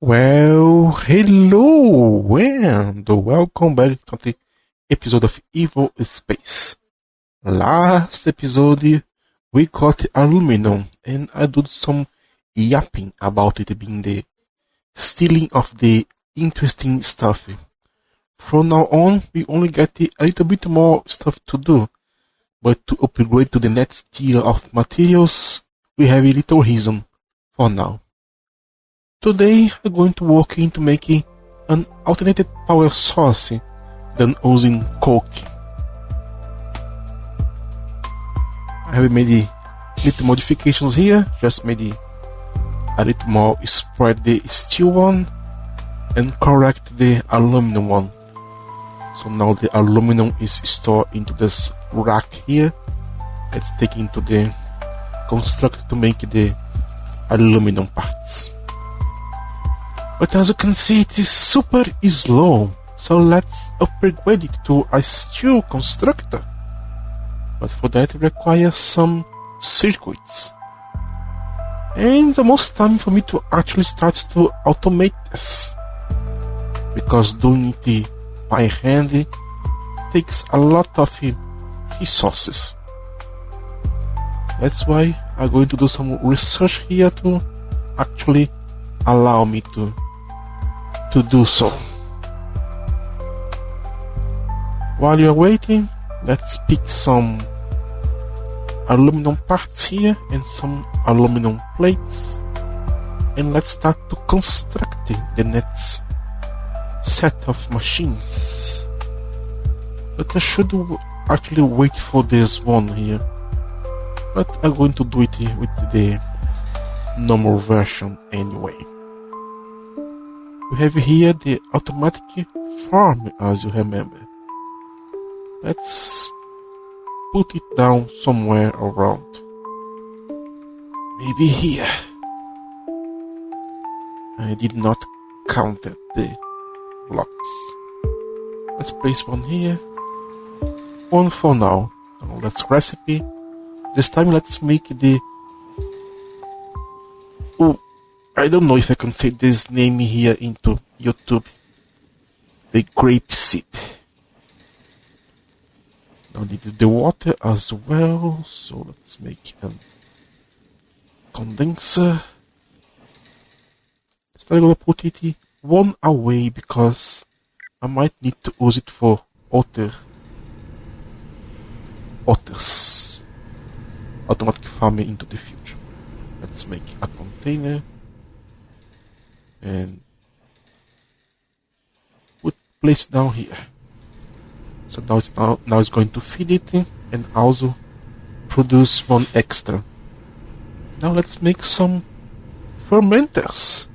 Well, hello and welcome back to the episode of Evospace. Last episode we got aluminum and I did some yapping about it being the stealing of the interesting stuff. From now on we only get a little bit more stuff to do, but to upgrade to the next tier of materials we have a little reason for now. Today I'm going to work into making an alternated power source than using coke. I have made little modifications here, just made a little more spread the steel one and correct the aluminum one. So now the aluminum is stored into this rack here. Let's take into the constructor to make the aluminum parts. But as you can see, it is super slow, so let's upgrade it to a steel constructor. But for that it requires some circuits. And it's almost time for me to actually start to automate this. Because doing it by hand takes a lot of resources. That's why I'm going to do some research here to actually allow me to do so. While you're waiting, let's pick some aluminum parts here and some aluminum plates, and let's start to construct the next set of machines. But I should actually wait for this one here, but I'm going to do it with the normal version anyway. We have here the automatic farm, as you remember. Let's put it down somewhere around. Maybe here. I did not count the blocks. Let's place one here. One for now. Now let's recipe. This time let's make the... I don't know if I can say this name here into YouTube. The grape seed. Now need the water as well, so let's make a condenser. Still gonna put it one away because I might need to use it for others. Automatic farming into the future. Let's make a container. And place it down here. So now it's going to feed it and also produce one extra. Now let's make some fermenters.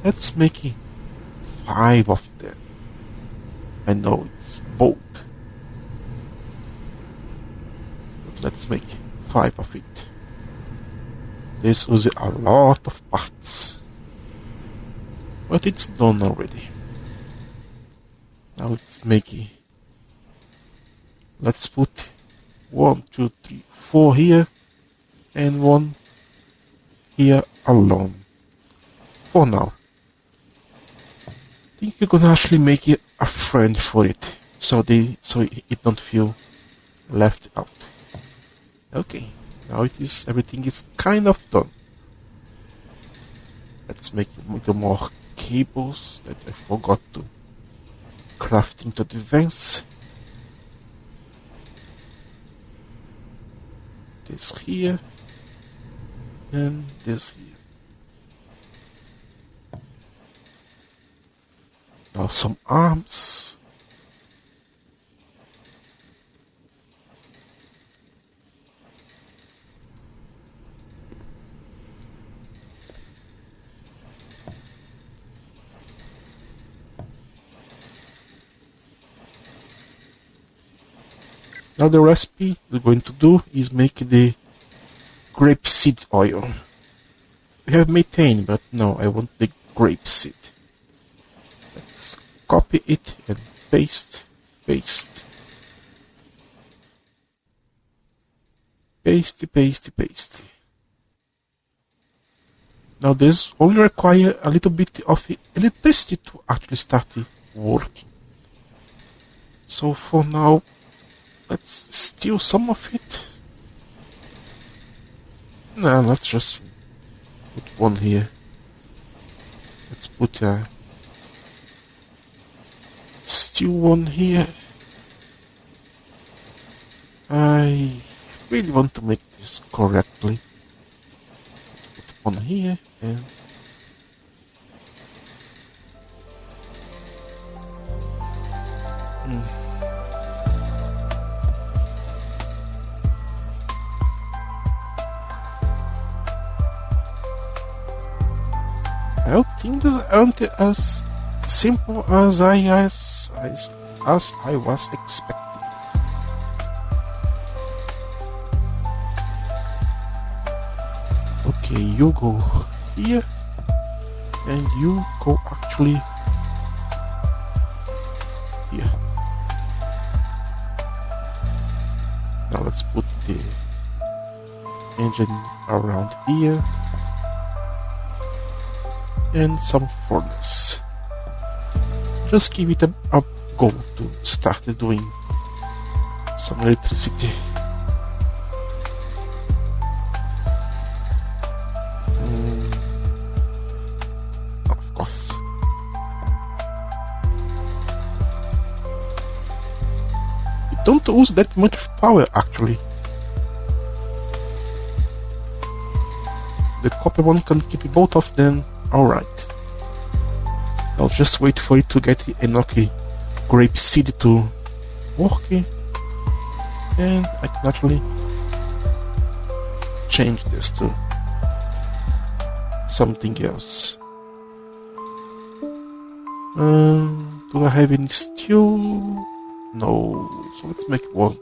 Let's make 5 of them. I know it's bold, but let's make 5 of it. This uses a lot of parts. But it's done already. Now let's make it. Let's put 1, 2, 3, 4 here and 1 here alone. For now. I think we're gonna actually make it a friend for it, so it don't feel left out. Okay, now everything is kind of done. Let's make a little more cables that I forgot to craft into the vents. This here and this here. Now some arms. Now the recipe we're going to do is make the grapeseed oil. We have methane, but no, I want the grapeseed. Let's copy it and paste. Paste, paste. Now this only require a little bit of electricity to actually start working. So for now, let's steal some of it. Nah, let's just put one here. Let's put steal one here. I really want to make this correctly. Let's put one here and I don't think this aren't as simple as I was expecting. Okay, you go here, and you go actually here. Now let's put the engine around here. And some furnace. Just give it a go to start doing some electricity. Of course. You don't use that much power actually. The copper one can keep both of them. Alright. I'll just wait for it to get enough grape seed to work, and I can actually change this to something else. Do I have any steel? No, so let's make one.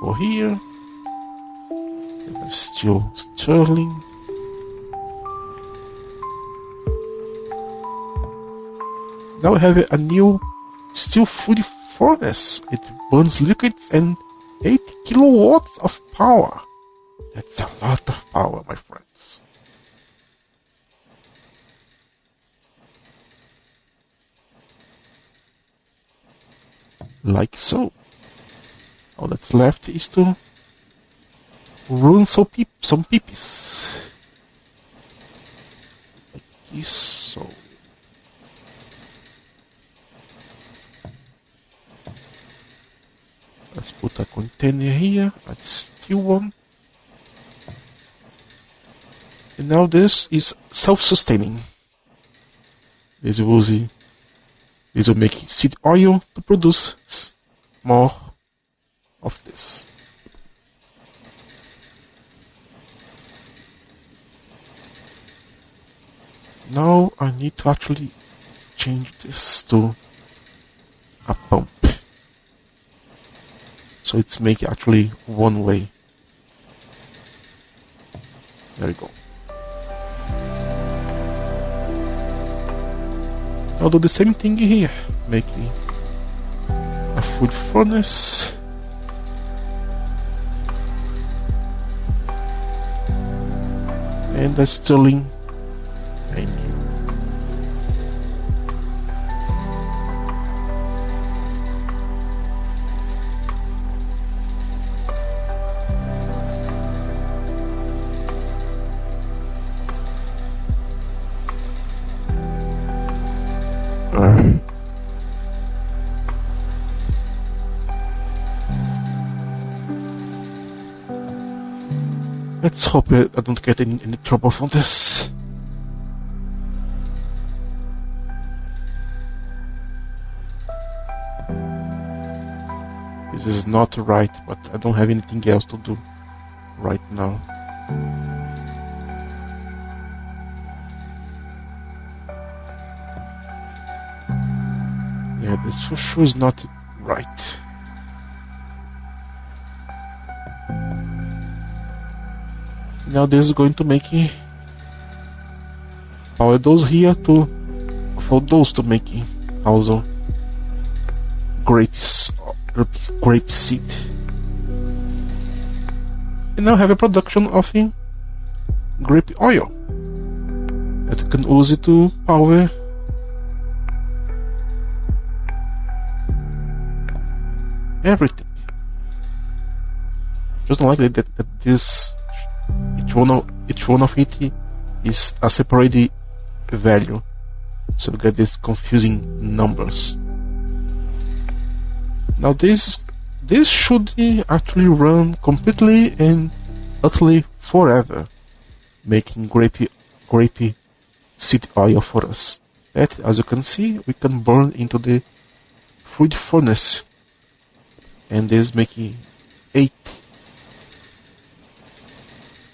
Go here. Steel sterling. Now we have a new steel food furnace. It burns liquids and 8 kilowatts of power. That's a lot of power, my friends. Like so. All that's left is to run some peepees. Like this, so. Let's put a container here, a steel one. And now this is self-sustaining. This will make seed oil to produce more of this. Now I need to actually change this to a pump. So it's making actually one way. There we go. I'll do the same thing here. Making a food furnace. And a sterling menu. Let's hope I don't get in any trouble from this. This is not right, but I don't have anything else to do right now. Yeah, this for sure is not right. Now this is going to make power those here to for those to make also grape seed. And now have a production of grape oil that you can use it to power everything. Just like that this each one of it is a separate value, so we get these confusing numbers. Now this should actually run completely and utterly forever, making grape seed oil for us. That, as you can see, we can burn into the fluid furnace, and this making 8.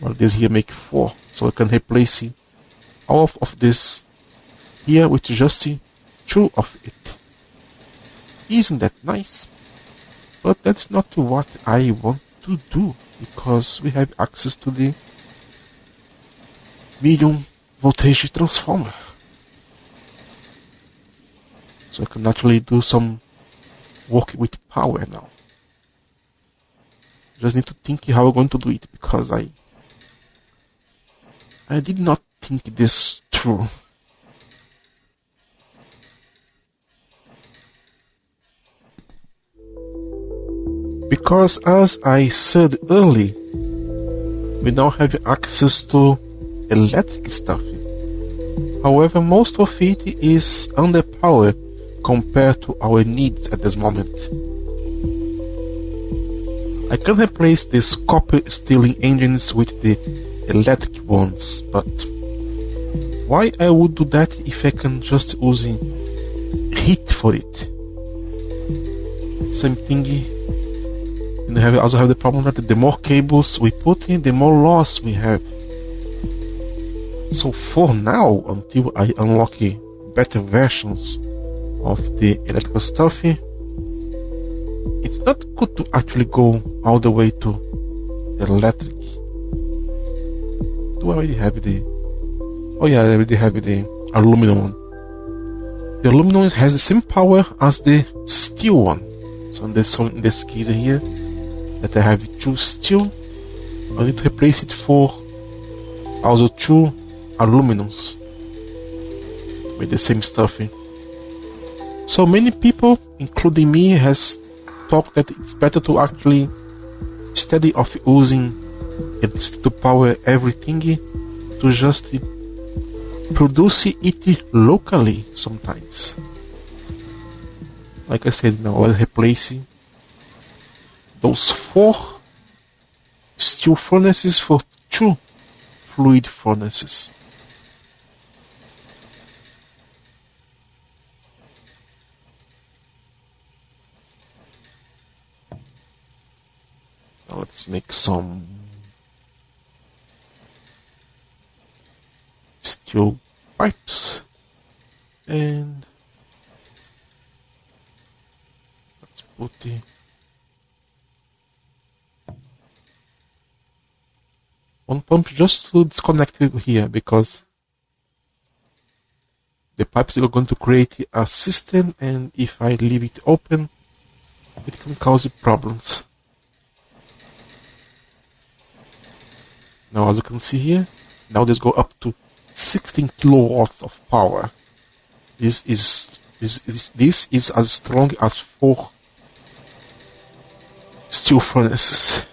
Well, this here make 4, so I can replace all of this here with just 2 of it. Isn't that nice? But that's not what I want to do, because we have access to the medium voltage transformer. So I can actually do some work with power now. Just need to think how I'm going to do it, because I did not think this through. Because as I said earlier, we now have access to electric stuff. However, most of it is underpowered compared to our needs at this moment. I can replace these copper steering engines with the electric ones, but why I would do that if I can just use heat for it? Same thing, and I also have the problem that the more cables we put in, the more loss we have. So for now, until I unlock better versions of the electrical stuff, it's not good to actually go all the way to the electric. Do I already have the... Oh yeah, I already have the aluminum one. The aluminum has the same power as the steel one. So in this case here, that I have 2 steel, I need to replace it for also 2 aluminums with the same stuff. So many people, including me, has talked that it's better to actually, instead of using it to power everything, to just produce it locally sometimes. Like I said, now I'll replace those 4 steel furnaces for 2 fluid furnaces. Now let's make some steel pipes, and let's put one pump just to disconnect it here, because the pipes are going to create a system, and if I leave it open, it can cause problems. Now, as you can see here, now this go up to 16 kilowatts of power. This is as strong as 4 steel furnaces.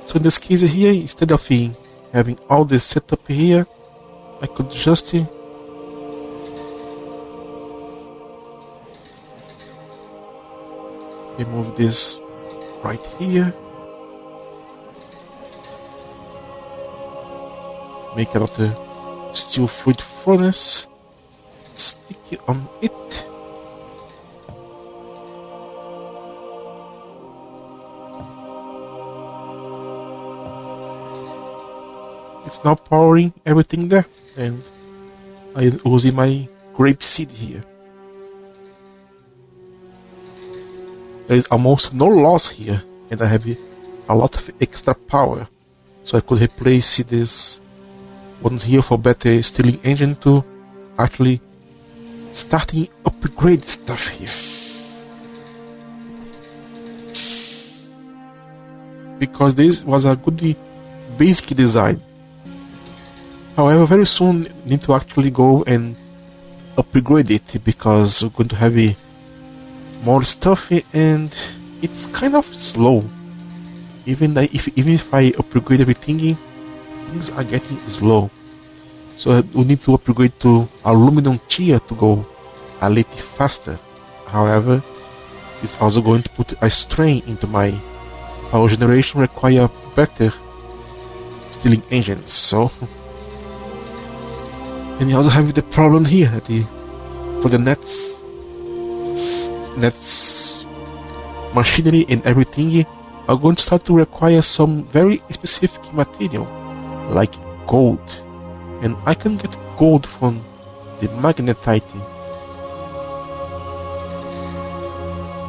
So in this case here, instead of having all this setup here, I could just remove this right here, make another steel fluid furnace, stick it on it, it's now powering everything there, and I'm using my grape seed here. There is almost no loss here, and I have a lot of extra power, so I could replace this buttons here for better steering engine to actually starting upgrade stuff here. Because this was a good basic design. However, very soon need to actually go and upgrade it because we're going to have more stuff and it's kind of slow. Even if I upgrade everything, things are getting slow. So we need to upgrade to aluminum tier to go a little faster. However, it's also going to put a strain into my power generation, require better steering engines. So, and you also have the problem here that for the nets machinery and everything are going to start to require some very specific material like gold, and I can get gold from the magnetite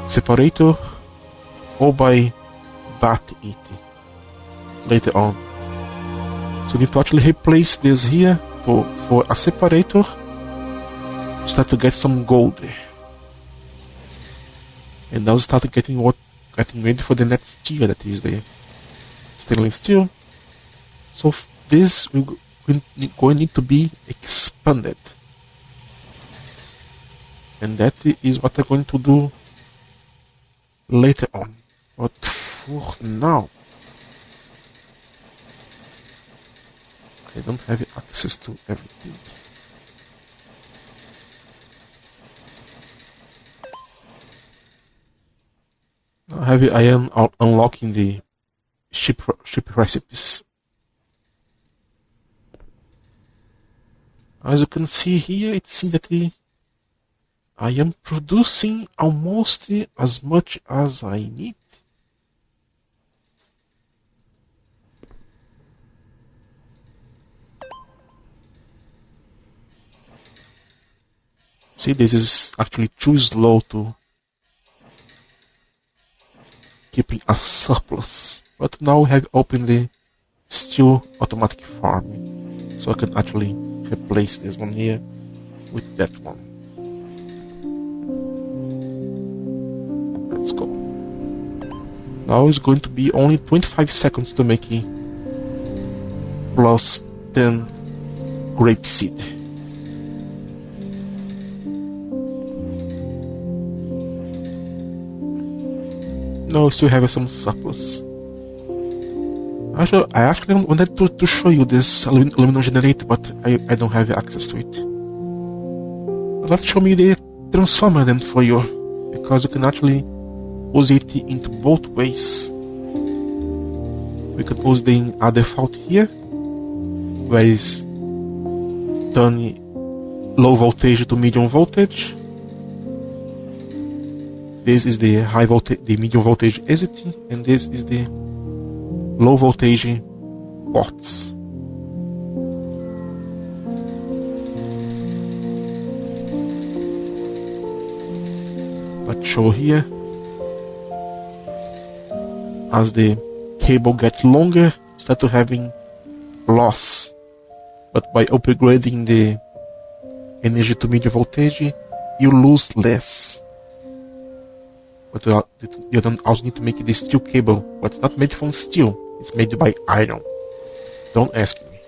separator or by bat it later on. So we need to actually replace this here for a separator to start to get some gold, and now start getting ready for the next tier, that is the stainless steel. So this will going to need to be expanded, and that is what I'm going to do later on. But for now, I don't have access to everything. I am unlocking the ship recipes. As you can see here, it seems that I am producing almost as much as I need. See, this is actually too slow to keeping a surplus. But now we have opened the steel automatic farming, so I can actually replace this one here with that one. Let's go. Now it's going to be only 25 seconds to make it plus 10 grapeseed. No, we still have some surplus. I actually wanted to show you this aluminum generator, but I don't have access to it. Let's show me the transformer then for you, because you can actually use it into both ways. We could use the default here, where is turn low voltage to medium voltage. This is the high voltage, the medium voltage exit, and this is the low voltage ports. Let's show here. As the cable gets longer, start to having loss, but by upgrading the energy to medium voltage, you lose less. But you don't also need to make this steel cable, but it's not made from steel, it's made by iron. Don't ask me.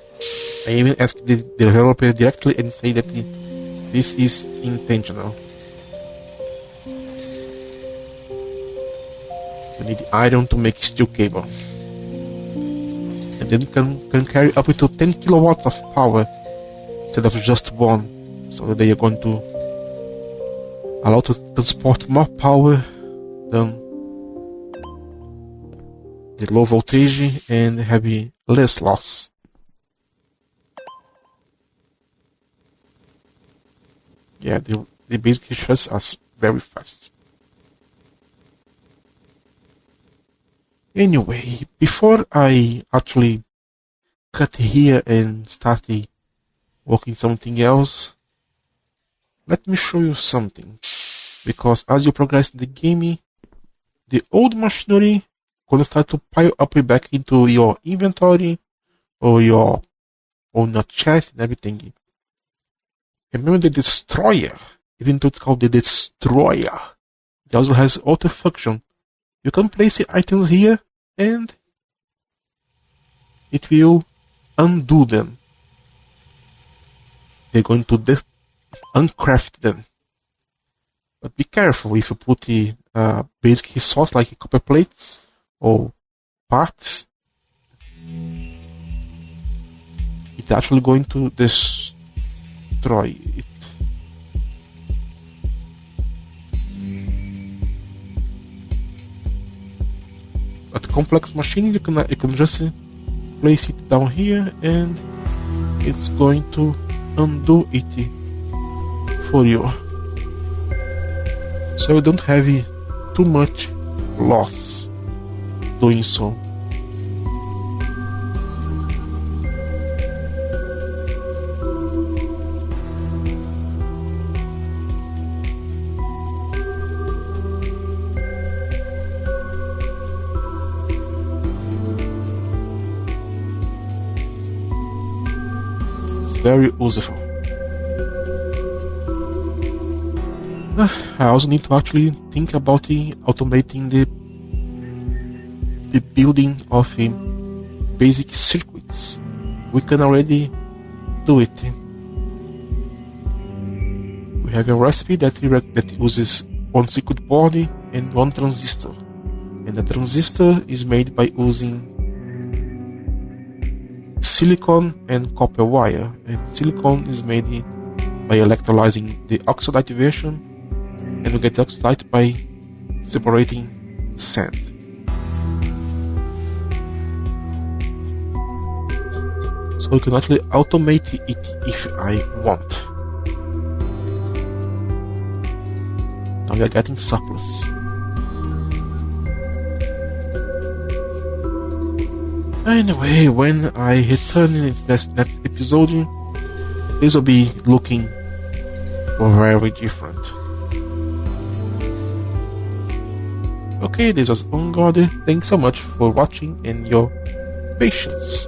I even asked the developer directly and say that this is intentional. You need iron to make steel cable. And then you can carry up to 10 kilowatts of power instead of just 1. So they are going to allow to transport more power than the low voltage and have less loss. Yeah, the basic shuts us very fast. Anyway, before I actually cut here and start working something else, let me show you something. Because as you progress in the game, the old machinery gonna start to pile up back into your inventory or your on a chest and everything. Remember the destroyer, even though it's called the destroyer, it also has auto function. You can place the items here and it will undo them. They're going to uncraft them. But be careful if you put the basic resource like copper plates or parts. It's actually going to destroy it. But complex machine, you can just place it down here and it's going to undo it for you. So you don't have too much loss doing so. Very useful. I also need to actually think about automating the building of basic circuits. We can already do it. We have a recipe that uses one circuit board and one transistor, and the transistor is made by using silicon and copper wire, and silicon is made by electrolyzing the oxide activation, and we get oxide by separating sand. So we can actually automate it if I want. Now we are getting surplus. Anyway, when I return in this next episode, this will be looking very different. Okay, this was On God. Thanks so much for watching and your patience.